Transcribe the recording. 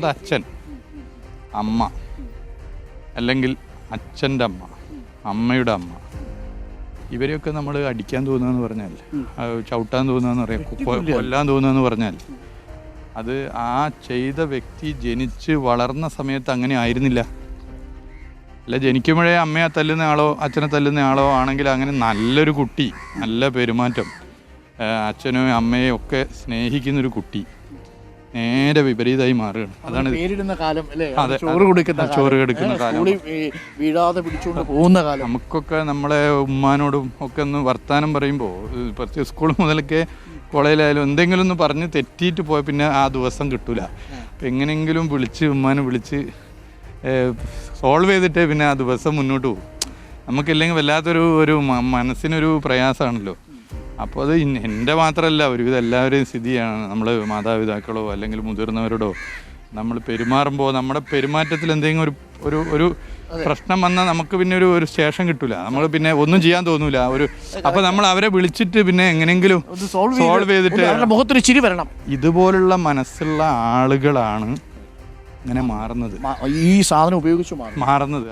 സ്വന്തം അച്ഛൻ, അമ്മ, അല്ലെങ്കിൽ അച്ഛൻ്റെ അമ്മ, അമ്മയുടെ അമ്മ, ഇവരെയൊക്കെ നമ്മൾ അടിക്കാൻ തോന്നുകയെന്ന് പറഞ്ഞാൽ, ചവിട്ടാൻ തോന്നുകയെന്ന് പറയാം, കൊല്ലാൻ തോന്നുകയെന്ന് പറഞ്ഞാൽ, അത് ആ ചെയ്ത വ്യക്തി ജനിച്ച് വളർന്ന സമയത്ത് അങ്ങനെ ആയിരുന്നില്ല. അല്ല, ജനിക്കുമ്പോഴേ അമ്മയെ തല്ലുന്ന ആളോ അച്ഛനെ തല്ലുന്ന ആളോ ആണെങ്കിൽ അങ്ങനെ നല്ലൊരു കുട്ടി, നല്ല പെരുമാറ്റം, അച്ഛനും അമ്മയും ഒക്കെ സ്നേഹിക്കുന്നൊരു കുട്ടി നേരെ വിപരീതമായി മാറുകയാണ്. അതാണ് പേരിടുന്ന കാലം, അതെ, ചോറ് കൊടുക്കുന്ന കാലം, വീഴാതെ പിടിച്ചുകൊണ്ട് പോകുന്ന കാലം. നമുക്കൊക്കെ നമ്മളെ ഉമ്മാനോടും ഒക്കെ ഒന്ന് വർത്താനം പറയുമ്പോൾ, പ്രത്യേക സ്കൂൾ മുതലൊക്കെ കോളേജിലായാലും എന്തെങ്കിലും ഒന്ന് പറഞ്ഞ് തെറ്റിയിട്ട് പോയാൽ പിന്നെ ആ ദിവസം കിട്ടൂല. അപ്പം എങ്ങനെയെങ്കിലും ഉമ്മാനെ വിളിച്ച് സോൾവ് ചെയ്തിട്ടേ പിന്നെ ആ ദിവസം മുന്നോട്ട് പോകും. നമുക്കില്ലെങ്കിൽ വല്ലാത്തൊരു മനസ്സിനൊരു പ്രയാസമാണല്ലോ. അപ്പോൾ അത് എൻ്റെ മാത്രമല്ല, ഒരുവിധം എല്ലാവരെയും സ്ഥിതിയാണ്. നമ്മൾ മാതാപിതാക്കളോ അല്ലെങ്കിൽ മുതിർന്നവരോടോ നമ്മൾ പെരുമാറുമ്പോൾ നമ്മുടെ പെരുമാറ്റത്തിൽ എന്തെങ്കിലും ഒരു പ്രശ്നം വന്നാൽ നമുക്ക് പിന്നെ ഒരു ശേഷം കിട്ടൂല, നമ്മൾ പിന്നെ ഒന്നും ചെയ്യാൻ തോന്നൂല. അപ്പോൾ നമ്മൾ അവരെ വിളിച്ചിട്ട് പിന്നെ എങ്ങനെയെങ്കിലും സോൾവ് ചെയ്തിട്ട് മുഖത്തൊരു ചിരി വരണം. ഇതുപോലുള്ള മനസ്സുള്ള ആളുകളാണ് ഇങ്ങനെ മാറുന്നത്, ഈ സാധനം ഉപയോഗിച്ച് മാറുന്നത്.